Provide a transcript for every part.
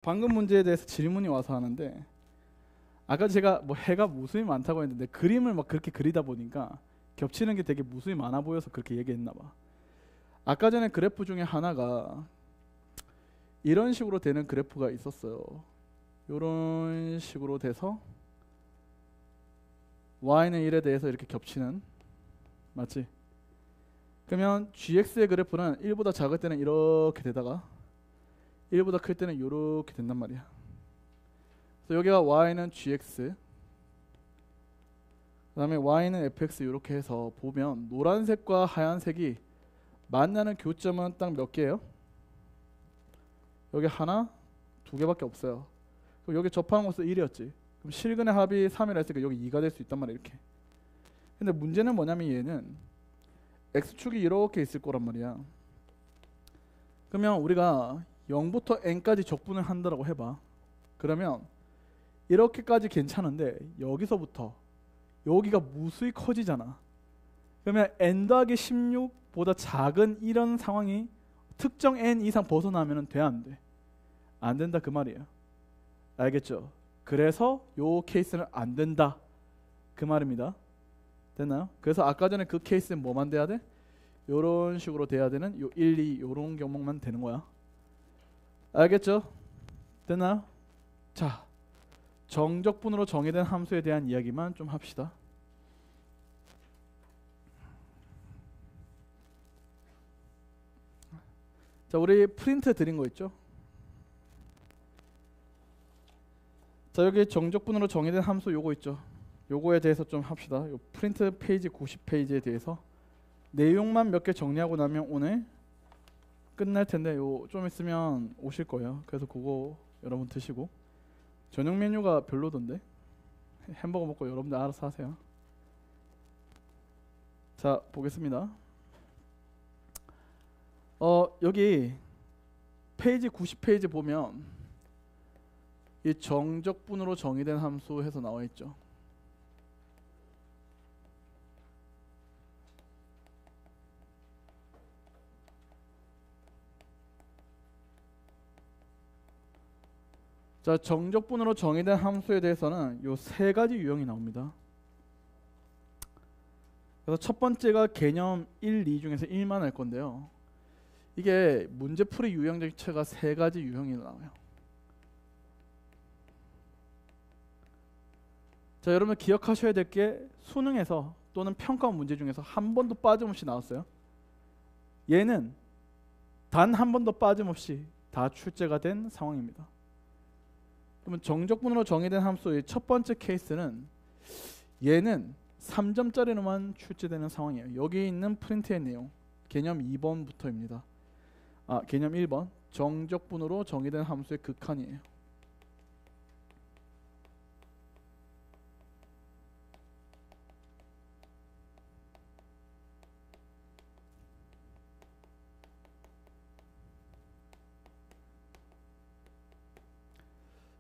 방금 문제에 대해서 질문이 와서 하는데, 아까 제가 뭐 해가 무수히 많다고 했는데 그림을 막 그렇게 그리다 보니까 겹치는 게 되게 무수히 많아 보여서 그렇게 얘기했나 봐. 아까 전에 그래프 중에 하나가 이런 식으로 되는 그래프가 있었어요. 이런 식으로 돼서 y는 1에 대해서 이렇게 겹치는, 맞지? 그러면 gx의 그래프는 1보다 작을 때는 이렇게 되다가 1보다 클 때는 이렇게 된단 말이야. 그래서 여기가 y는 gx, 그 다음에 y는 fx 이렇게 해서 보면 노란색과 하얀색이 만나는 교점은 딱 몇 개예요? 여기 하나, 두 개밖에 없어요. 그럼 여기 접하는 곳은 1이었지. 그럼 실근의 합이 3이라 했으니까 여기 2가 될 수 있단 말이야, 이렇게. 근데 문제는 뭐냐면 얘는 x축이 이렇게 있을 거란 말이야. 그러면 우리가 0부터 n까지 적분을 한다라고 해봐. 그러면 이렇게까지 괜찮은데 여기서부터 여기가 무수히 커지잖아. 그러면 n 더하기 16보다 작은 이런 상황이 특정 n 이상 벗어나면 돼, 안 돼? 안 된다 그 말이에요. 알겠죠? 그래서 요 케이스는 안 된다 그 말입니다. 됐나요? 그래서 아까 전에 그 케이스는 뭐만 돼야 돼? 요런 식으로 돼야 되는 요 1, 2 요런 경우만 되는 거야. 알겠죠? 됐나요? 자, 정적분으로 정의된 함수에 대한 이야기만 좀 합시다. 자, 우리 프린트 드린 거 있죠? 자, 여기 정적분으로 정의된 함수 요거 있죠? 요거에 대해서 좀 합시다. 요 프린트 페이지 90페이지에 대해서 내용만 몇 개 정리하고 나면 오늘 끝날 텐데, 요 좀 있으면 오실 거예요. 그래서 그거 여러분 드시고, 저녁 메뉴가 별로던데 햄버거 먹고 여러분들 알아서 하세요. 자, 보겠습니다. 여기 페이지 90페이지 보면 이 정적분으로 정의된 함수 해서 나와 있죠. 자, 정적분으로 정의된 함수에 대해서는 요 세 가지 유형이 나옵니다. 그래서 첫 번째가 개념 1, 2 중에서 1만 할 건데요. 이게 문제풀이 유형 자체가 세 가지 유형이 나와요. 자, 여러분 기억하셔야 될 게 수능에서 또는 평가 문제 중에서 한 번도 빠짐없이 나왔어요. 얘는 단 한 번도 빠짐없이 다 출제가 된 상황입니다. 그러면 정적분으로 정의된 함수의 첫 번째 케이스는 얘는 3점짜리로만 출제되는 상황이에요. 여기 있는 프린트의 내용 개념 2번부터입니다. 개념 1번 정적분으로 정의된 함수의 극한이에요.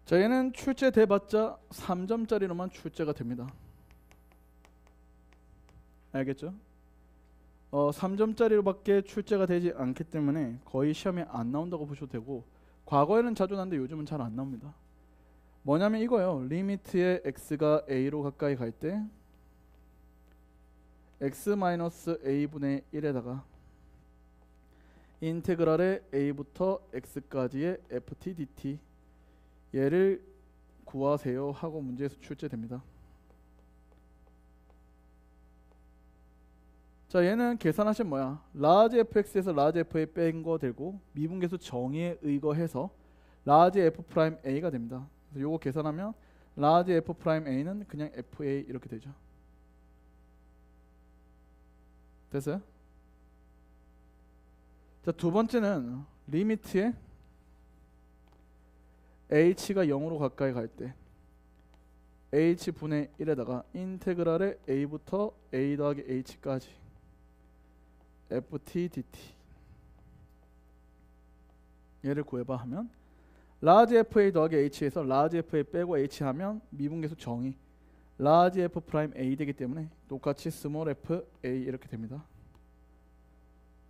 자, 얘는 출제돼봤자 3점짜리로만 출제가 됩니다. 알겠죠? 3점짜리로밖에 출제가 되지 않기 때문에 거의 시험에 안 나온다고 보셔도 되고, 과거에는 자주 나왔는데 요즘은 잘 안 나옵니다. 뭐냐면 이거예요. 리미트의 x가 a로 가까이 갈 때 x-a분의 1에다가 인테그랄의 a부터 x까지의 ft dt 얘를 구하세요 하고 문제에서 출제됩니다. 자, 얘는 계산하시면 뭐야? 라지 fx에서 라지 fa 뺀 거 되고 미분계수 정의에 의거해서 라지 f 프라임 a가 됩니다. 그래서 요거 계산하면 라지 f 프라임 a는 그냥 fa 이렇게 되죠. 됐어요? 자, 두 번째는 리미트에 h가 0으로 가까이 갈 때 h분의 1에다가 인테그랄의 a부터 a 더하기 h까지 ft dt 얘를 구해봐 하면 라지 fa 더하기 h에서 라지 fa 빼고 h 하면 미분계수 정의 라지 f 프라임 a 되기 때문에 똑같이 스몰 f a 이렇게 됩니다.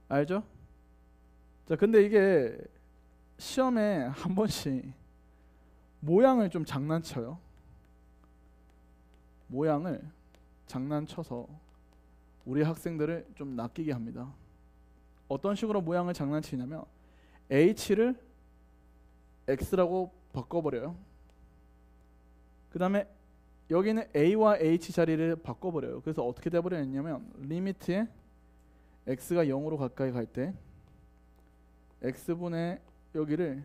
알죠? 자, 근데 이게 시험에 한 번씩 모양을 좀 장난쳐요. 모양을 장난쳐서 우리 학생들을 좀 낚이게 합니다. 어떤 식으로 모양을 장난치냐면 h를 x라고 바꿔버려요. 그 다음에 여기는 a와 h 자리를 바꿔버려요. 그래서 어떻게 돼버렸냐면 리미트에 x가 0으로 가까이 갈 때 x분의 여기를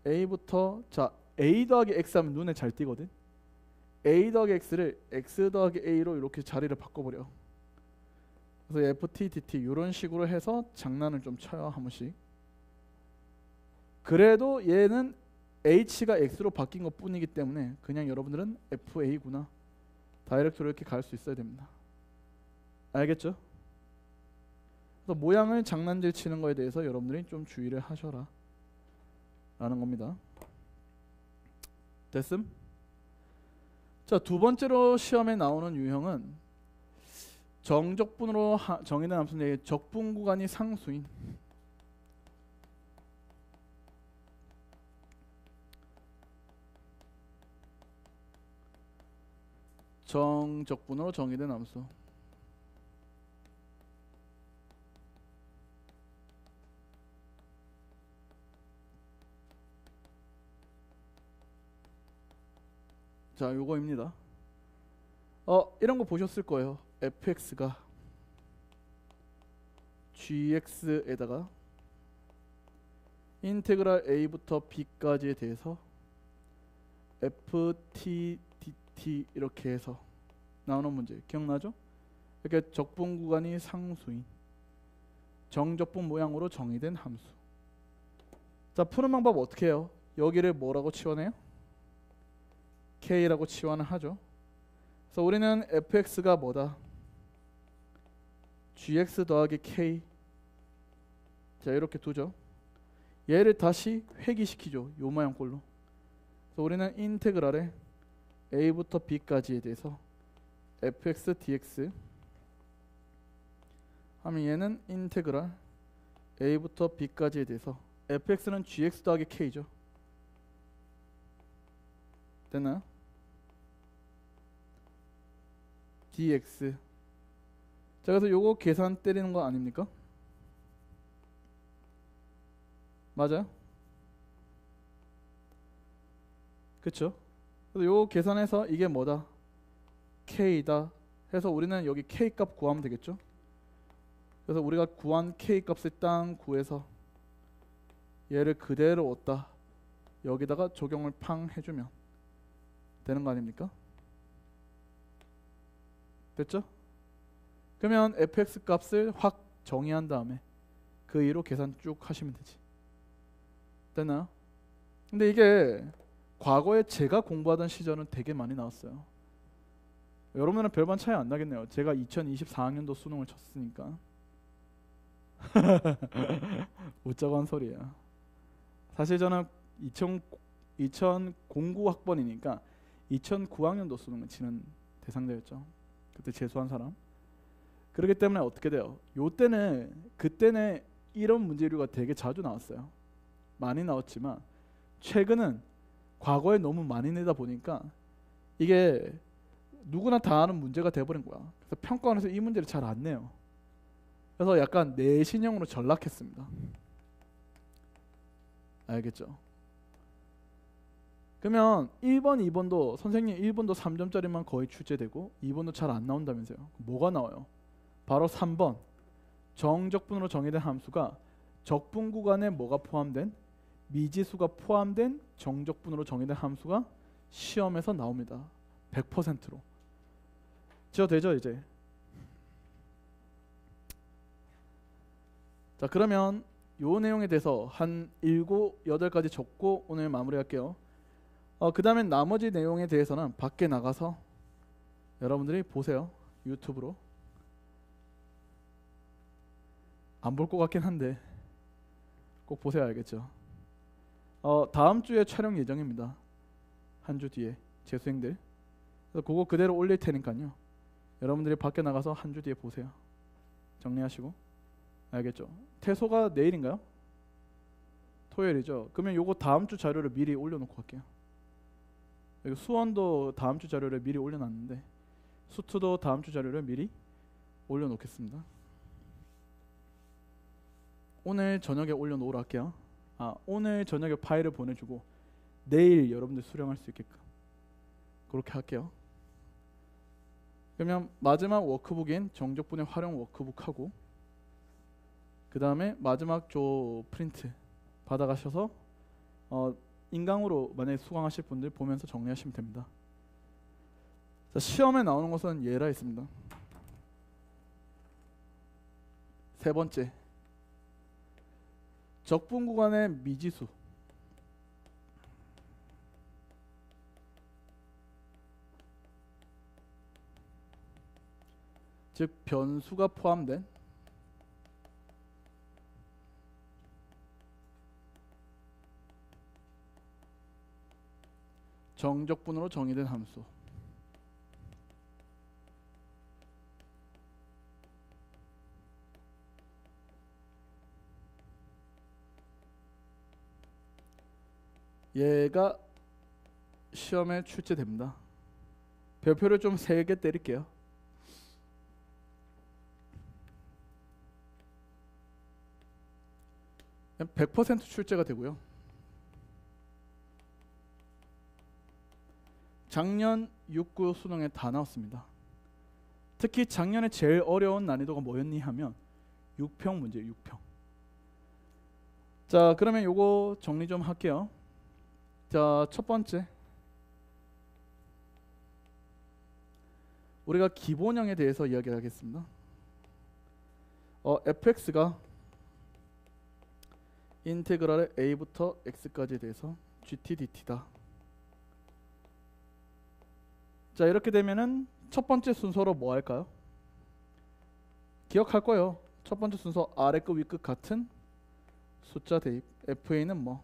a부터 자 a 더하기 x 하면 눈에 잘 띄거든. a 더하기 x를 x 더하기 a로 이렇게 자리를 바꿔버려. 그래서 ft, dt 이런 식으로 해서 장난을 좀 쳐요. 한 번씩. 그래도 얘는 h가 x로 바뀐 것 뿐이기 때문에 그냥 여러분들은 fa구나 다이렉트로 이렇게 갈 수 있어야 됩니다. 알겠죠? 그래서 모양을 장난질 치는 거에 대해서 여러분들이 좀 주의를 하셔라 라는 겁니다. 됐음? 자, 두 번째로 시험에 나오는 유형은 정적분으로 정의된 함수인데 적분 구간이 상수인 정적분으로 정의된 함수. 자, 요거입니다. 이런 거 보셨을 거예요. fx가 gx에다가 인테그랄 a부터 b까지에 대해서 ft dt 이렇게 해서 나오는 문제 기억나죠? 이렇게 적분 구간이 상수인 정적분 모양으로 정의된 함수. 자, 푸는 방법 어떻게 해요? 여기를 뭐라고 치환해요? k라고 치환을 하죠. 그래서 우리는 fx가 뭐다? gx 더하기 k. 자, 이렇게 두죠. 얘를 다시 회귀시키죠. 요 모양 꼴로. 그래서 우리는 인테그랄에 a부터 b까지에 대해서 fx dx 하면 얘는 인테그랄 a부터 b까지에 대해서 fx는 gx 더하기 k죠. 됐나요? dx. 자, 그래서 요거 계산 때리는 거 아닙니까? 맞아요? 그쵸? 그래서 요거 계산해서 이게 뭐다? k다 해서 우리는 여기 k 값 구하면 되겠죠? 그래서 우리가 구한 k 값을 딱 구해서 얘를 그대로 얻다 여기다가 적용을 팡 해주면 되는 거 아닙니까? 됐죠? 그러면 fx 값을 확 정의한 다음에 그 이로 계산 쭉 하시면 되지. 됐나요? 근데 이게 과거에 제가 공부하던 시절은 되게 많이 나왔어요. 여러분은 별반 차이 안 나겠네요. 제가 2024학년도 수능을 쳤으니까. 웃자고 한 소리예요. 사실 저는 2009 학번이니까 2009학년도 수능을 치는 대상자였죠. 그때 재수한 사람. 그렇기 때문에 어떻게 돼요? 그때는 이런 문제류가 되게 자주 나왔어요. 많이 나왔지만 최근은 과거에 너무 많이 내다 보니까 이게 누구나 다 아는 문제가 돼버린 거야. 그래서 평가원에서 이 문제를 잘 안 내요. 그래서 약간 내신형으로 전락했습니다. 알겠죠? 그러면 1번, 2번도 선생님 1번도 3점짜리만 거의 출제되고 2번도 잘 안 나온다면서요. 뭐가 나와요? 바로 3번 정적분으로 정의된 함수가 적분 구간에 뭐가 포함된? 미지수가 포함된 정적분으로 정의된 함수가 시험에서 나옵니다. 100%로. 지어되죠 이제? 자, 그러면 요 내용에 대해서 한 7, 8가지 적고 오늘 마무리할게요. 그 다음에 나머지 내용에 대해서는 밖에 나가서 여러분들이 보세요. 유튜브로. 안 볼 것 같긴 한데 꼭 보세요. 알겠죠? 다음 주에 촬영 예정입니다. 한 주 뒤에 재수생들. 그래서 그거 그대로 올릴 테니까요. 여러분들이 밖에 나가서 한 주 뒤에 보세요. 정리하시고. 알겠죠? 퇴소가 내일인가요? 토요일이죠. 그러면 요거 다음 주 자료를 미리 올려놓고 갈게요. 여기 수원도 다음 주 자료를 미리 올려놨는데 수투도 다음 주 자료를 미리 올려놓겠습니다. 오늘 저녁에 올려놓으라 할게요. 오늘 저녁에 파일을 보내주고 내일 여러분들 수령할 수 있게끔 그렇게 할게요. 그러면 마지막 워크북인 정적분의 활용 워크북하고 그 다음에 마지막 조 프린트 받아가셔서 인강으로 만약에 수강하실 분들 보면서 정리하시면 됩니다. 자, 시험에 나오는 것은 예라 있습니다. 세 번째, 적분 구간의 미지수. 즉 변수가 포함된 정적분으로 정의된 함수. 얘가 시험에 출제됩니다. 별표를 좀 세게 때릴게요. 100% 출제가 되고요. 작년 6구 수능에 다 나왔습니다. 특히 작년에 제일 어려운 난이도가 뭐였니 하면 6평 문제예요. 6평. 자, 그러면 요거 정리 좀 할게요. 자, 첫 번째, 우리가 기본형에 대해서 이야기를 하겠습니다. fx가 인테그랄의 a부터 x까지에 대해서 gt dt다. 자, 이렇게 되면은 첫 번째 순서로 뭐 할까요? 기억할 거예요. 첫 번째 순서 아래끝 위끝 같은 숫자 대입. fa는 뭐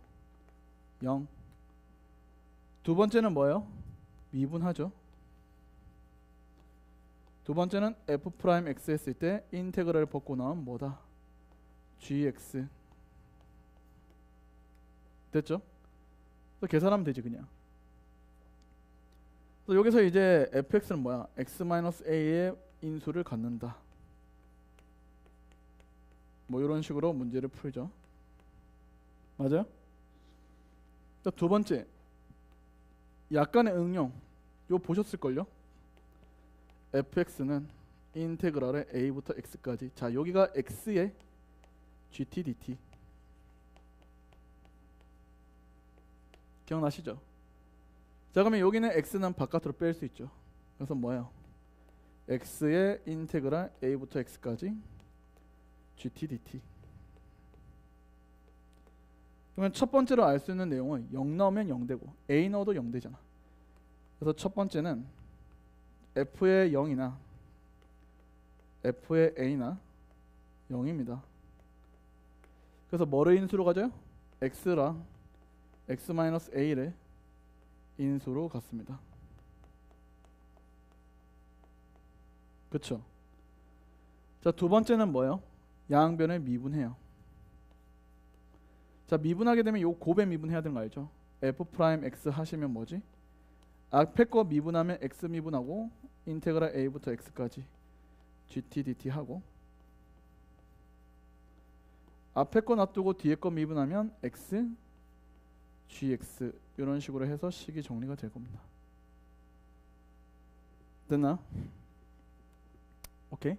0. 두 번째는 뭐예요? 미분하죠. 두 번째는 f 프라임 x 했을 때 인테그랄을 벗고 나오면 뭐다? gx. 됐죠? 또 계산하면 되지 그냥. 또 여기서 이제 fx는 뭐야? x-a의 인수를 갖는다. 뭐 이런 식으로 문제를 풀죠. 맞아요? 또 두 번째, 약간의 응용. 이거 보셨을걸요? fx는 인테그랄의 a부터 x까지. 자, 여기가 x의 gt dt. 기억나시죠? 자, 그러면 여기는 x는 바깥으로 뺄 수 있죠. 그래서 뭐예요? x의 인테그랄 a부터 x까지 gt dt. 그러면 첫 번째로 알 수 있는 내용은 0 넣으면 0 되고 a 넣어도 0 되잖아. 그래서 첫 번째는 f의 0이나 f의 a나 0입니다. 그래서 뭐를 인수로 가져요? x랑 x-a를 인수로 갖습니다. 그쵸? 자, 두 번째는 뭐예요? 양변을 미분해요. 자, 미분하게 되면 요 곱에 미분해야 되는 거 알죠? f 프라임 x 하시면 뭐지? 앞에 거 미분하면 x 미분하고 인테그랄 a부터 x까지 gt dt 하고, 앞에 거 놔두고 뒤에 거 미분하면 x gx 이런 식으로 해서 식이 정리가 될 겁니다. 됐나? 오케이.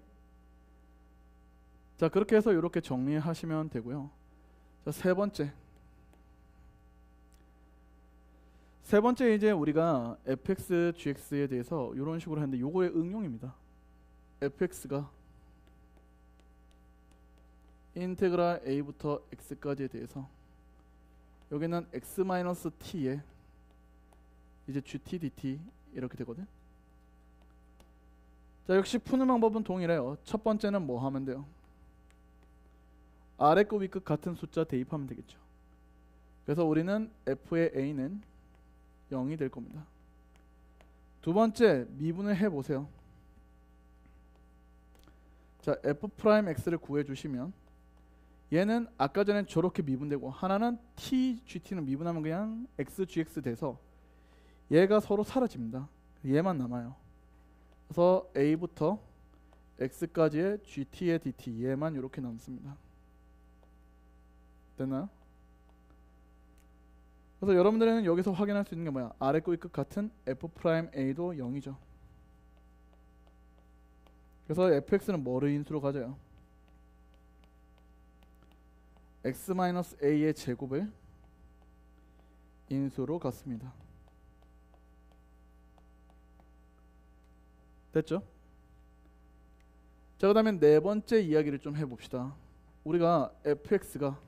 자, 그렇게 해서 이렇게 정리하시면 되고요. 자, 세 번째 이제 우리가 fx, gx에 대해서 이런 식으로 했는데 요거의 응용입니다. fx가 인테그랄 a부터 x까지에 대해서 여기는 x-t에 이제 gt dt 이렇게 되거든. 자, 역시 푸는 방법은 동일해요. 첫 번째는 뭐 하면 돼요? 아래 끝 위 끝 같은 숫자 대입하면 되겠죠. 그래서 우리는 f의 a는 0이 될 겁니다. 두 번째, 미분을 해보세요. 자, f 프라임 x를 구해주시면 얘는 아까 전에 저렇게 미분되고, 하나는 t, gt는 미분하면 그냥 x, gx 돼서 얘가 서로 사라집니다. 얘만 남아요. 그래서 a부터 x까지의 gt의 dt 얘만 이렇게 남습니다. 됐나요? 그래서 여러분들은 여기서 확인할 수 있는 게 뭐야? 아래 거 위끝 같은 f'a도 0이죠. 그래서 fx는 뭐를 인수로 가져요? x-a의 제곱을 인수로 갖습니다. 됐죠? 자, 그 다음에 네 번째 이야기를 좀 해봅시다. 우리가 fx가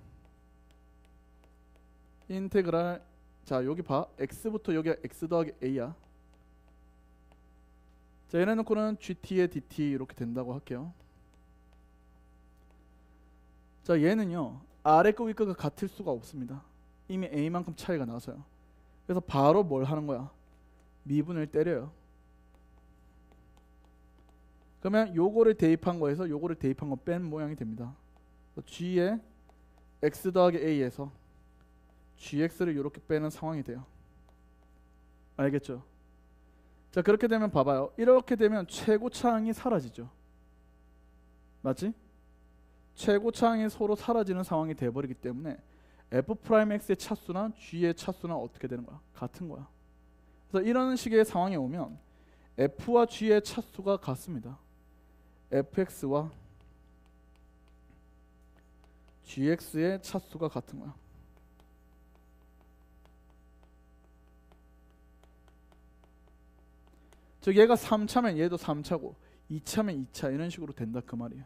인테그랄, 자 여기 봐, x부터 여기가 x 더하기 a야. 자, 얘네 놓고는 gt의 dt 이렇게 된다고 할게요. 자, 얘는요 아래 거 위 거가 같을 수가 없습니다. 이미 a만큼 차이가 나서요. 그래서 바로 뭘 하는 거야? 미분을 때려요. 그러면 요거를 대입한 거에서 요거를 대입한 거 뺀 모양이 됩니다. g의 x 더하기 a에서 gx를 이렇게 빼는 상황이 돼요. 알겠죠? 자, 그렇게 되면 봐봐요. 이렇게 되면 최고차항이 사라지죠. 맞지? 최고차항이 서로 사라지는 상황이 돼버리기 때문에 f'x의 차수나 g의 차수나 어떻게 되는 거야? 같은 거야. 그래서 이런 식의 상황이 오면 f와 g의 차수가 같습니다. fx와 gx의 차수가 같은 거야. 즉 얘가 3차면 얘도 3차고 2차면 2차 이런 식으로 된다 그 말이에요.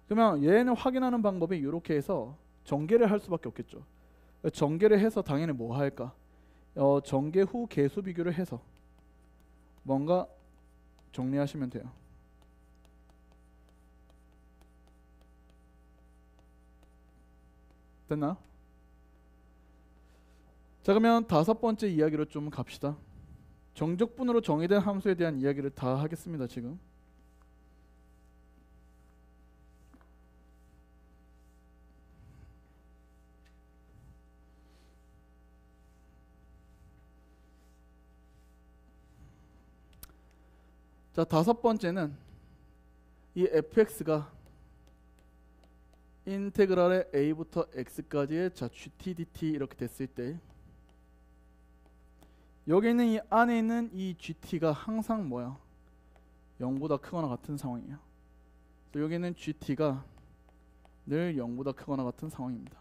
그러면 얘는 확인하는 방법이 이렇게 해서 전개를 할 수밖에 없겠죠. 전개를 해서 당연히 뭐 할까? 전개 후 계수 비교를 해서 뭔가 정리하시면 돼요. 됐나? 자, 그러면 다섯 번째 이야기로 좀 갑시다. 정적분으로 정의된 함수에 대한 이야기를 다 하겠습니다. 지금 자, 다섯 번째는 이 fx가 인테그랄의 a부터 x까지의 자 gt dt 이렇게 됐을 때 여기 있는 이 안에 있는 이 gt가 항상 뭐야? 0보다 크거나 같은 상황이에요. 그래서 여기 있는 gt가 늘 0보다 크거나 같은 상황입니다.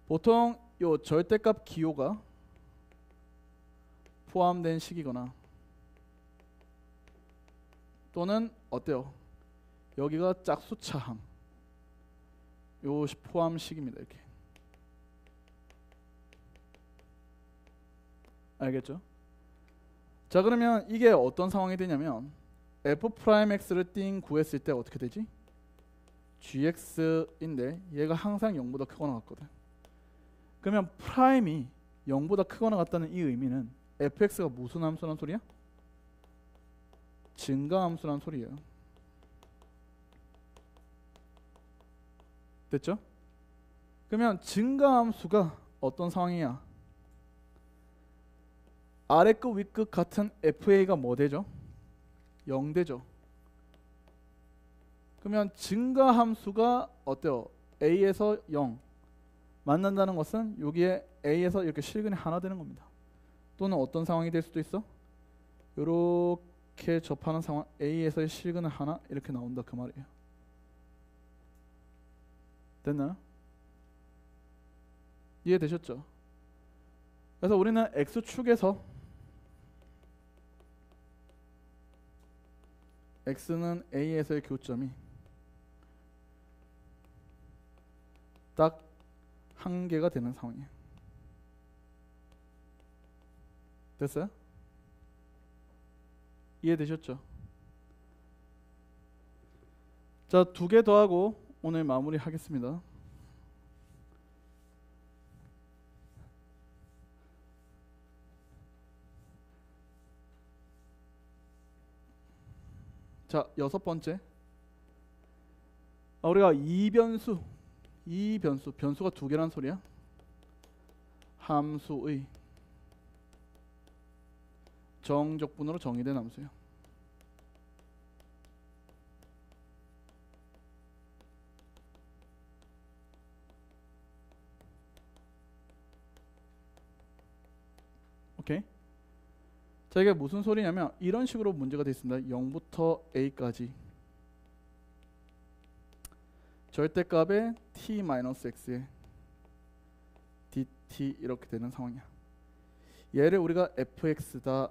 보통 요 절대값 기호가 포함된 식이거나 또는 어때요? 여기가 짝수차항 요 포함식입니다. 이렇게 알겠죠? 자, 그러면 이게 어떤 상황이 되냐면 f'x를 띵 구했을 때 어떻게 되지? gx인데 얘가 항상 0보다 크거나 같거든. 그러면 프라임이 0보다 크거나 같다는 이 의미는 fx가 무슨 함수란 소리야? 증가함수란 소리예요. 됐죠? 그러면 증가함수가 어떤 상황이야? 아래끝 윗끝 같은 fa가 뭐 되죠? 0 되죠. 그러면 증가함수가 어때요? a에서 0 만난다는 것은 여기에 a에서 이렇게 실근이 하나 되는 겁니다. 또는 어떤 상황이 될 수도 있어? 이렇게 접하는 상황 a에서의 실근은 하나 이렇게 나온다 그 말이에요. 됐나요? 이해되셨죠? 그래서 우리는 x축에서 x는 a에서의 교점이 딱 한 개가 되는 상황이에요. 됐어요? 이해되셨죠? 자, 2개 더 하고 오늘 마무리 하겠습니다. 자, 6번째. 우리가 변수가 2개란 소리야. 함수의 정적분으로 정의된 함수예요. 오케이. 자, 이게 무슨 소리냐면 이런 식으로 문제가 되어 있습니다. 0부터 a까지 절대값의 t-x에 dt 이렇게 되는 상황이야. 얘를 우리가 fx다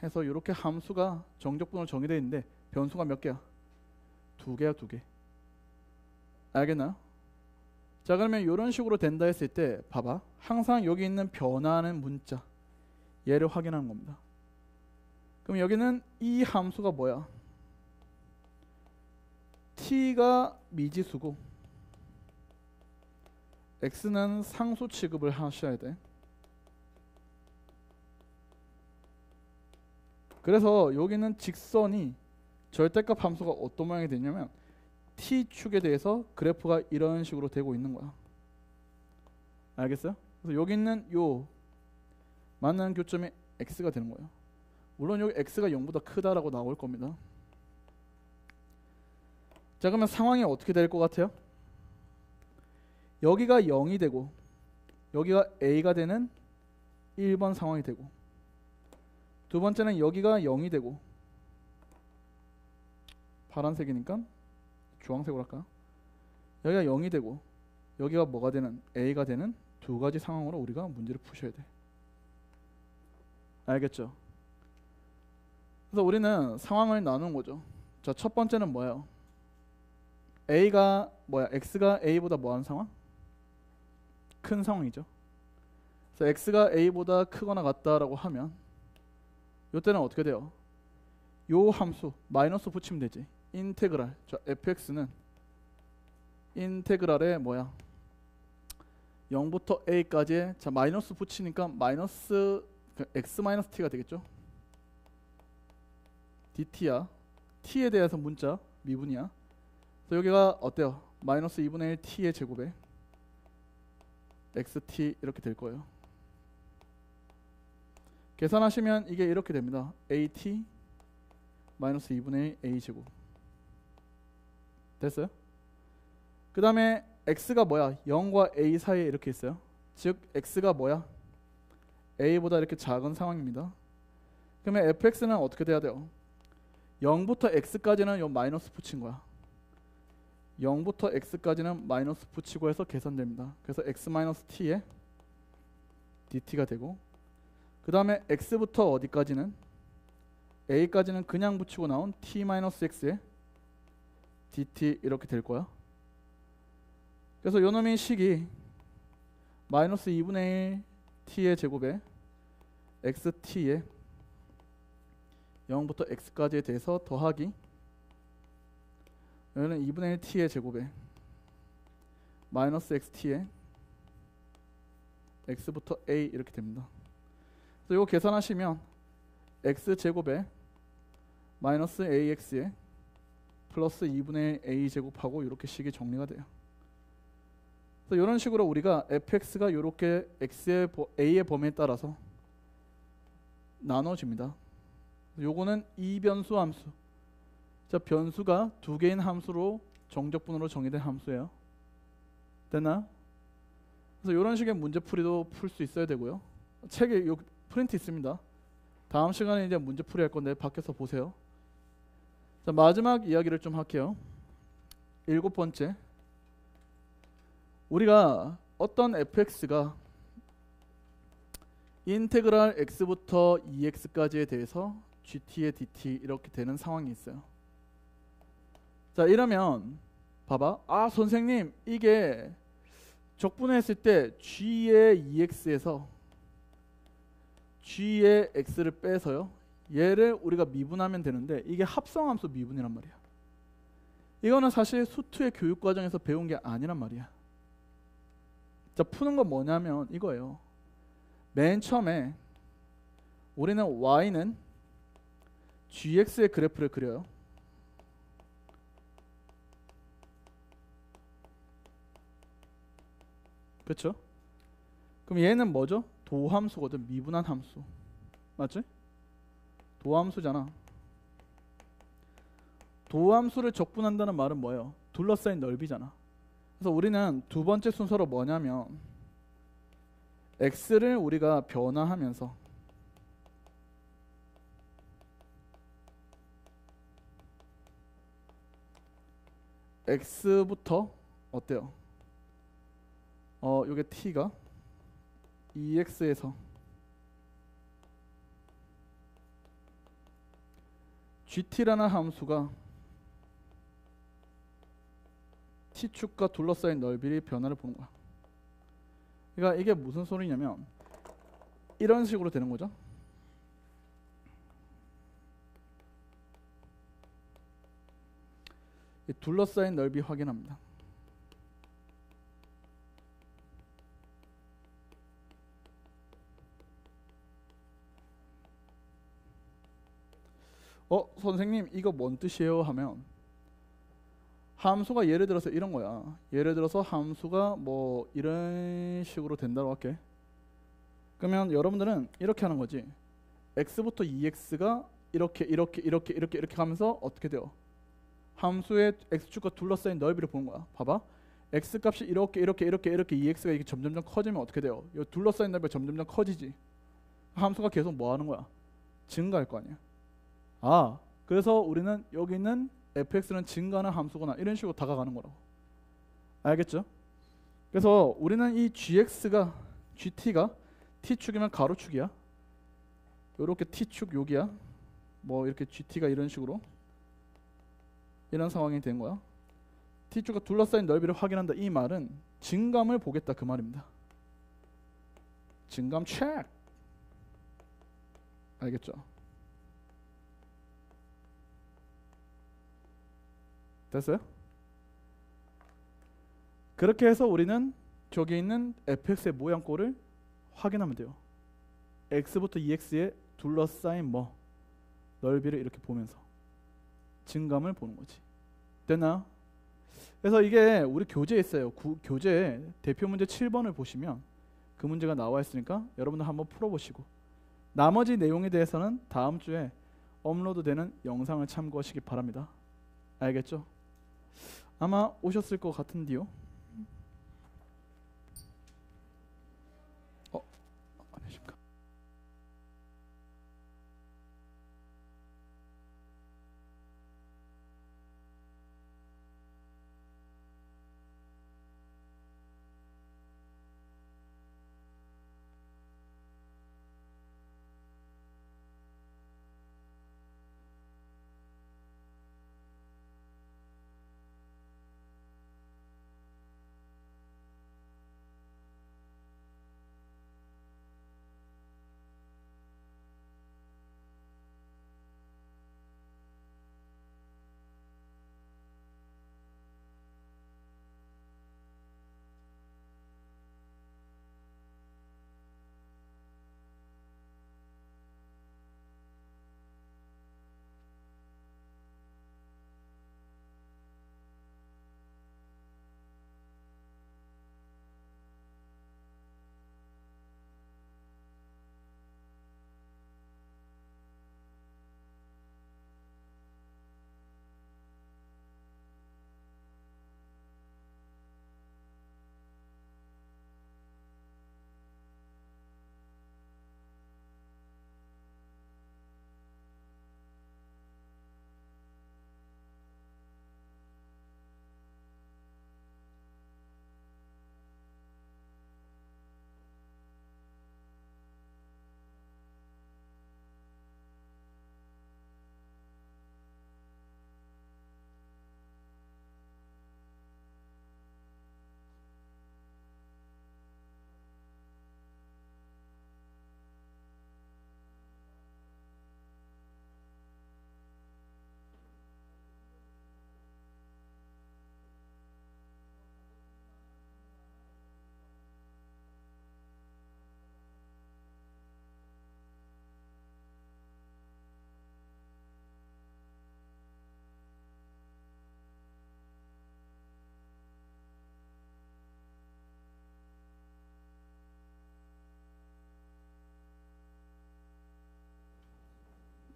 해서 이렇게 함수가 정적분으로 정의되어 있는데 변수가 몇 개야? 두 개야, 두 개. 알겠나요? 자, 그러면 이런 식으로 된다 했을 때 봐봐. 항상 여기 있는 변화하는 문자 얘를 확인하는 겁니다. 그럼 여기는 이 함수가 뭐야? t가 미지수고 x는 상수 취급을 하셔야 돼. 그래서 여기는 직선이 절대값 함수가 어떤 모양이 되냐면 t축에 대해서 그래프가 이런 식으로 되고 있는 거야. 알겠어요? 그래서 여기 있는 요 만나는 교점이 x가 되는 거예요. 물론 여기 x가 0보다 크다라고 나올 겁니다. 자, 그러면 상황이 어떻게 될 것 같아요? 여기가 0이 되고 여기가 a가 되는 1번 상황이 되고 두 번째는 여기가 0이 되고 파란색이니까 주황색으로 할까? 여기가 0이 되고 여기가 뭐가 되는 a가 되는 두 가지 상황으로 우리가 문제를 푸셔야 돼. 알겠죠? 그래서 우리는 상황을 나누는 거죠. 자, 첫 번째는 뭐예요? a가 뭐야? x가 a보다 뭐한 상황? 큰 상황이죠. 그래서 x가 a보다 크거나 같다라고 하면 이때는 어떻게 돼요? 요 함수 마이너스 붙이면 되지. 인테그랄. 자, fx는 인테그랄에 뭐야? 0부터 a까지 자 마이너스 붙이니까 마이너스 x 마이너스 t가 되겠죠. dt야. t에 대해서 문자 미분이야. 그래서 여기가 어때요? 마이너스 2분의 1 t의 제곱에 xt 이렇게 될 거예요. 계산하시면 이게 이렇게 됩니다. at 마이너스 2분의 1 a 제곱 됐어요? 그 다음에 x가 뭐야? 0과 a 사이에 이렇게 있어요. 즉 x가 뭐야? a보다 이렇게 작은 상황입니다. 그러면 fx는 어떻게 돼야 돼요? 0부터 x까지는 요 마이너스 붙인 거야. 0부터 x까지는 마이너스 붙이고 해서 계산됩니다. 그래서 x-t에 dt가 되고 그 다음에 x부터 어디까지는 a까지는 그냥 붙이고 나온 t-x에 dt 이렇게 될 거야. 그래서 요놈의 식이 마이너스 2분의 1 t의 제곱에 xt에 0부터 x까지에 대해서 더하기 여기는 2분의 1 t의 제곱에 마이너스 xt에 x부터 a 이렇게 됩니다. 그래서 이거 계산하시면 x제곱에 마이너스 ax에 플러스 2분의 1 a 제곱하고 이렇게 식이 정리가 돼요. 그래서 이런 식으로 우리가 fx가 이렇게 x의 a의 범위에 따라서 나눠집니다. 요거는 이변수 함수. 자, 변수가 두 개인 함수로 정적분으로 정의된 함수예요. 됐나? 그래서 이런 식의 문제풀이도 풀 수 있어야 되고요. 책에 요 프린트 있습니다. 다음 시간에 이제 문제풀이 할 건데 밖에서 보세요. 자, 마지막 이야기를 좀 할게요. 7번째. 우리가 어떤 fx가 인테그랄 x부터 2x까지에 대해서 gt의 dt 이렇게 되는 상황이 있어요. 자, 이러면 봐봐. 아, 선생님 이게 적분했을 때 g의 2x에서 g의 x를 빼서요 얘를 우리가 미분하면 되는데 이게 합성함수 미분이란 말이야. 이거는 사실 수투의 교육과정에서 배운 게 아니란 말이야. 자, 푸는 건 뭐냐면 이거예요. 맨 처음에 우리는 y는 gx의 그래프를 그려요. 그렇죠? 그럼 얘는 뭐죠? 도함수거든. 미분한 함수. 맞지? 도함수잖아. 도함수를 적분한다는 말은 뭐예요? 둘러싸인 넓이잖아. 그래서 우리는 두 번째 순서로 뭐냐면 x를 우리가 변화하면서 x부터 어때요? 요게 t가 2x에서 gt라는 함수가 t축과 둘러싸인 넓이의 변화를 보는 거야. 그러니까 이게 무슨 소리냐면 이런 식으로 되는 거죠. 이 둘러싸인 넓이 확인합니다. 선생님 이거 뭔 뜻이에요? 하면 함수가 예를 들어서 이런 거야. 예를 들어서 함수가 뭐 이런 식으로 된다고 할게. 그러면 여러분들은 이렇게 하는 거지. x부터 2x가 이렇게 가면서 어떻게 돼요? 함수의 x축과 둘러싸인 넓이를 보는 거야. 봐봐. x 값이 이렇게 2x가 이렇게 점점점 커지면 어떻게 돼요? 이 둘러싸인 넓이가 점점점 커지지. 함수가 계속 뭐 하는 거야? 증가할 거 아니야. 그래서 우리는 여기 있는 fx는 증가하는 함수구나 이런 식으로 다가가는 거라고. 알겠죠? 그래서 우리는 이 gt가 t축이면 가로축이야. 요렇게 t축 여기야. 뭐 이렇게 gt가 이런 식으로 이런 상황이 된 거야. t축과 둘러싸인 넓이를 확인한다. 이 말은 증감을 보겠다 그 말입니다. 증감 체크. 알겠죠? 됐어요? 그렇게 해서 우리는 저기 있는 fx의 모양꼴을 확인하면 돼요. x부터 2x의 둘러싸인 뭐 넓이를 이렇게 보면서 증감을 보는 거지. 됐나요? 그래서 이게 우리 교재에 있어요. 교재 대표 문제 7번을 보시면 그 문제가 나와 있으니까 여러분들 한번 풀어보시고 나머지 내용에 대해서는 다음 주에 업로드되는 영상을 참고하시기 바랍니다. 알겠죠? 아마 오셨을 것 같은데요. 안녕하십니까?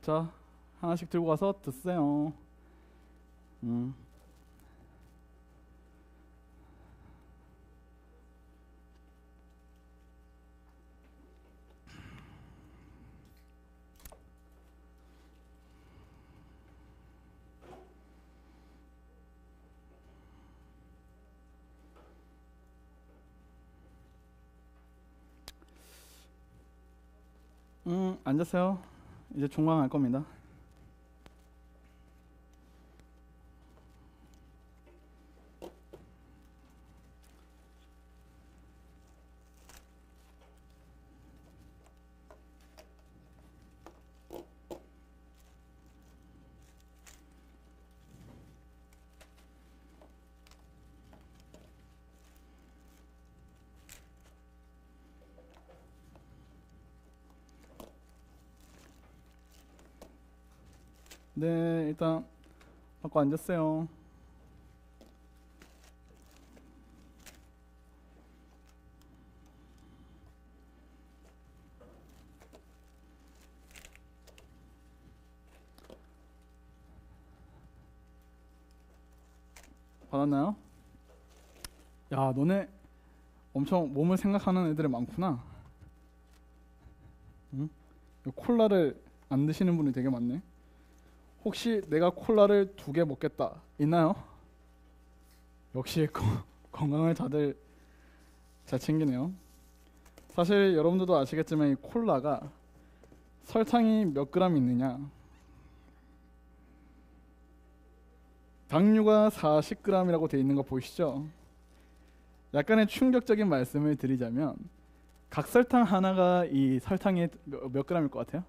자, 하나씩 들고 가서 드세요. 앉으세요. 이제 종강할 겁니다. 네, 일단 받고 앉으세요. 받았나요? 야, 너네 엄청 몸을 생각하는 애들이 많구나. 응? 콜라를 안 드시는 분이 되게 많네. 혹시 내가 콜라를 2개 먹겠다 있나요? 역시 건강을 다들 잘 챙기네요. 사실 여러분들도 아시겠지만 이 콜라가 설탕이 몇 그램 있느냐, 당류가 40g이라고 되어 있는 거 보이시죠? 약간의 충격적인 말씀을 드리자면 각설탕 하나가 이 설탕이 몇 g일 것 같아요?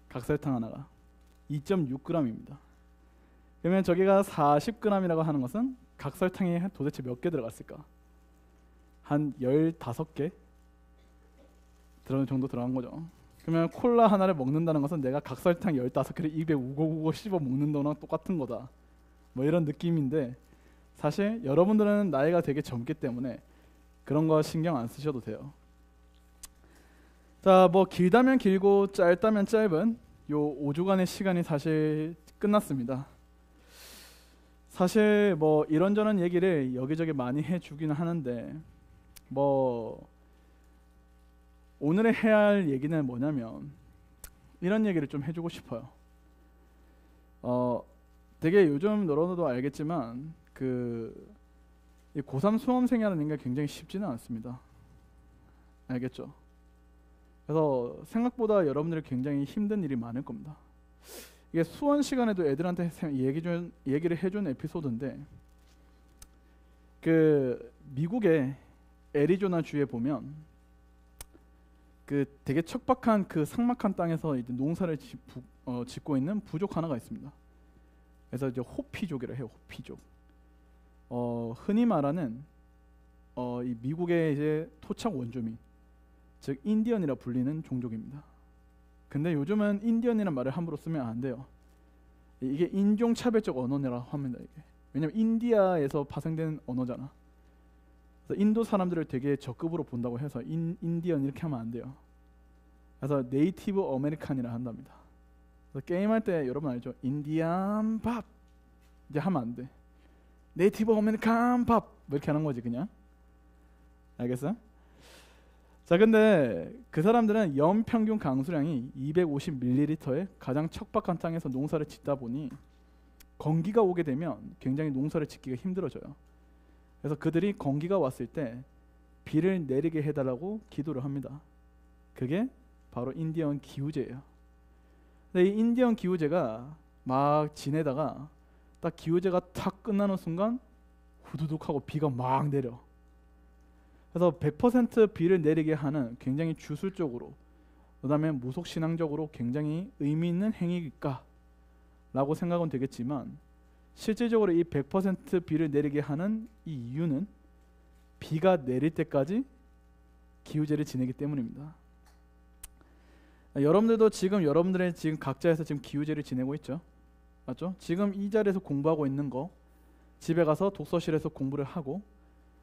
각설탕 하나가 2.6g입니다. 그러면 저기가 40g이라고 하는 것은 각설탕이 도대체 몇 개 들어갔을까? 한 15개 정도 들어간 거죠. 그러면 콜라 하나를 먹는다는 것은 내가 각설탕 15개를 입에 우고우고 씹어 먹는 거랑 똑같은 거다, 뭐 이런 느낌인데, 사실 여러분들은 나이가 되게 젊기 때문에 그런 거 신경 안 쓰셔도 돼요. 자, 뭐 길다면 길고 짧다면 짧은 요 5주간의 시간이 사실 끝났습니다. 사실 뭐 이런저런 얘기를 여기저기 많이 해주기는 하는데, 뭐 오늘의 해야 할 얘기는 뭐냐면 이런 얘기를 좀 해주고 싶어요. 되게 요즘 여러분들도 알겠지만 이 고3 수험생이라는 게 굉장히 쉽지는 않습니다. 알겠죠? 그래서 생각보다 여러분들이 굉장히 힘든 일이 많을 겁니다. 이게 수원 시간에도 애들한테 얘기를 해준 에피소드인데, 미국의 애리조나 주에 보면 되게 척박한 삭막한 땅에서 이제 농사를 짓고 있는 부족 하나가 있습니다. 그래서 이제 호피족이라 해요. 호피족. 흔히 말하는 이 미국의 이제 토착 원주민, 즉 인디언이라 불리는 종족입니다. 근데 요즘은 인디언이라는 말을 함부로 쓰면 안 돼요. 이게 인종차별적 언어라고 합니다. 이게. 왜냐면 인디아에서 파생된 언어잖아. 그래서 인도 사람들을 되게 적급으로 본다고 해서 인디언 이렇게 하면 안 돼요. 그래서 네이티브 아메리칸이라 한답니다. 그래서 게임할 때 여러분 알죠? 인디안 밥 이제 하면 안 돼. 네이티브 아메리칸 밥 뭐 이렇게 하는 거지 그냥. 알겠어요? 자, 근데 그 사람들은 연평균 강수량이 250ml의 가장 척박한 땅에서 농사를 짓다 보니 건기가 오게 되면 굉장히 농사를 짓기가 힘들어져요. 그래서 그들이 건기가 왔을 때 비를 내리게 해달라고 기도를 합니다. 그게 바로 인디언 기후제예요. 근데 이 인디언 기후제가 막 지내다가 딱 기후제가 탁 끝나는 순간 후두둑하고 비가 막 내려. 그래서 100% 비를 내리게 하는 굉장히 주술적으로, 그 다음에 무속신앙적으로 굉장히 의미 있는 행위일까? 라고 생각은 되겠지만, 실질적으로 이 100% 비를 내리게 하는 이 이유는 비가 내릴 때까지 기후제를 지내기 때문입니다. 여러분들도 지금 여러분들의 각자에서 기후제를 지내고 있죠. 맞죠? 지금 이 자리에서 공부하고 있는 거, 집에 가서 독서실에서 공부를 하고,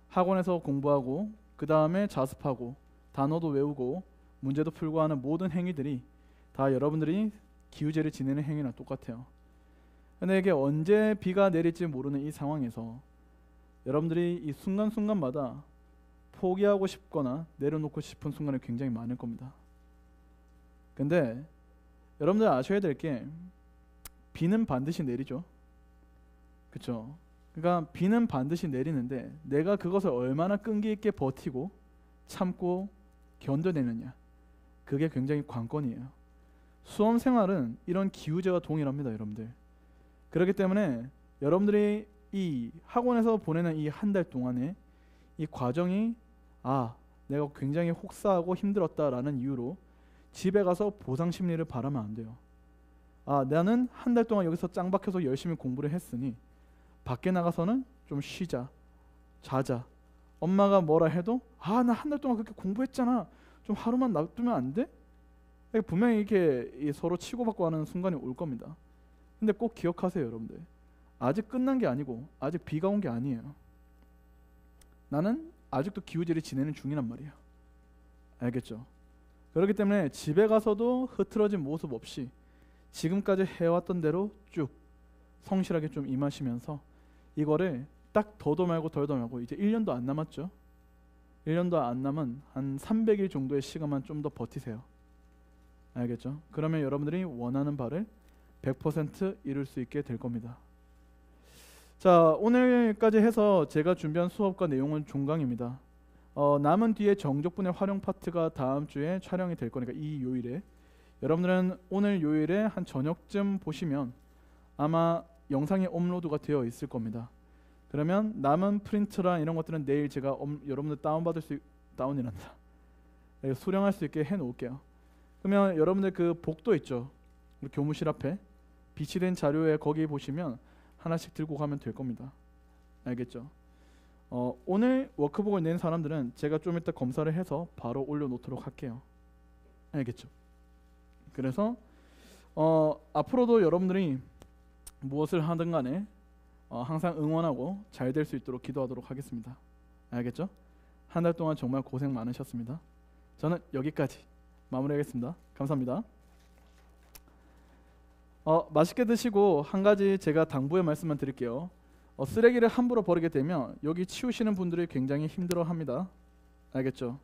학원에서 공부하고, 그 다음에 자습하고, 단어도 외우고, 문제도 풀고 하는 모든 행위들이 다 여러분들이 기우제를 지내는 행위랑 똑같아요. 근데 이게 언제 비가 내릴지 모르는 이 상황에서 여러분들이 이 순간순간마다 포기하고 싶거나 내려놓고 싶은 순간이 굉장히 많을 겁니다. 근데 여러분들 아셔야 될 게 비는 반드시 내리죠. 그렇죠? 그러니까 비는 반드시 내리는데 내가 그것을 얼마나 끈기 있게 버티고 참고 견뎌내느냐, 그게 굉장히 관건이에요. 수험 생활은 이런 기우제와 동일합니다, 여러분들. 그렇기 때문에 여러분들이 이 학원에서 보내는 이 한 달 동안에 이 과정이 내가 굉장히 혹사하고 힘들었다라는 이유로 집에 가서 보상 심리를 바라면 안 돼요. 나는 한 달 동안 여기서 짱 박혀서 열심히 공부를 했으니 밖에 나가서는 좀 쉬자, 자자. 엄마가 뭐라 해도 나 한 달 동안 그렇게 공부했잖아, 좀 하루만 놔두면 안 돼? 분명히 이렇게 서로 치고받고 하는 순간이 올 겁니다. 근데 꼭 기억하세요, 여러분들. 아직 끝난 게 아니고 아직 비가 온 게 아니에요. 나는 아직도 기우제를 지내는 중이란 말이야. 알겠죠? 그렇기 때문에 집에 가서도 흐트러진 모습 없이 지금까지 해왔던 대로 쭉 성실하게 좀 임하시면서 이거를 딱 더도 말고 덜도 말고 이제 1년도 안 남았죠. 1년도 안 남은 한 300일 정도의 시간만 좀 더 버티세요. 알겠죠? 그러면 여러분들이 원하는 바를 100% 이룰 수 있게 될 겁니다. 자, 오늘까지 해서 제가 준비한 수업과 내용은 종강입니다. 남은 뒤에 정적분의 활용 파트가 다음 주에 촬영이 될 거니까 이 요일에 여러분들은 오늘 요일에 한 저녁쯤 보시면 아마 영상이 업로드가 되어 있을 겁니다. 그러면 남은 프린트랑 이런 것들은 내일 제가 여러분들 다운이란다. 수령할 수 있게 해 놓을게요. 그러면 여러분들 그 복도 있죠, 우리 교무실 앞에 비치된 자료에 거기 보시면 하나씩 들고 가면 될 겁니다. 알겠죠? 오늘 워크북을 낸 사람들은 제가 좀 이따 검사를 해서 바로 올려놓도록 할게요. 알겠죠? 그래서 앞으로도 여러분들이 무엇을 하든 간에 항상 응원하고 잘 될 수 있도록 기도하도록 하겠습니다. 알겠죠? 한 달 동안 정말 고생 많으셨습니다. 저는 여기까지 마무리하겠습니다. 감사합니다. 맛있게 드시고 한 가지 제가 당부의 말씀만 드릴게요. 쓰레기를 함부로 버리게 되면 여기 치우시는 분들이 굉장히 힘들어합니다. 알겠죠?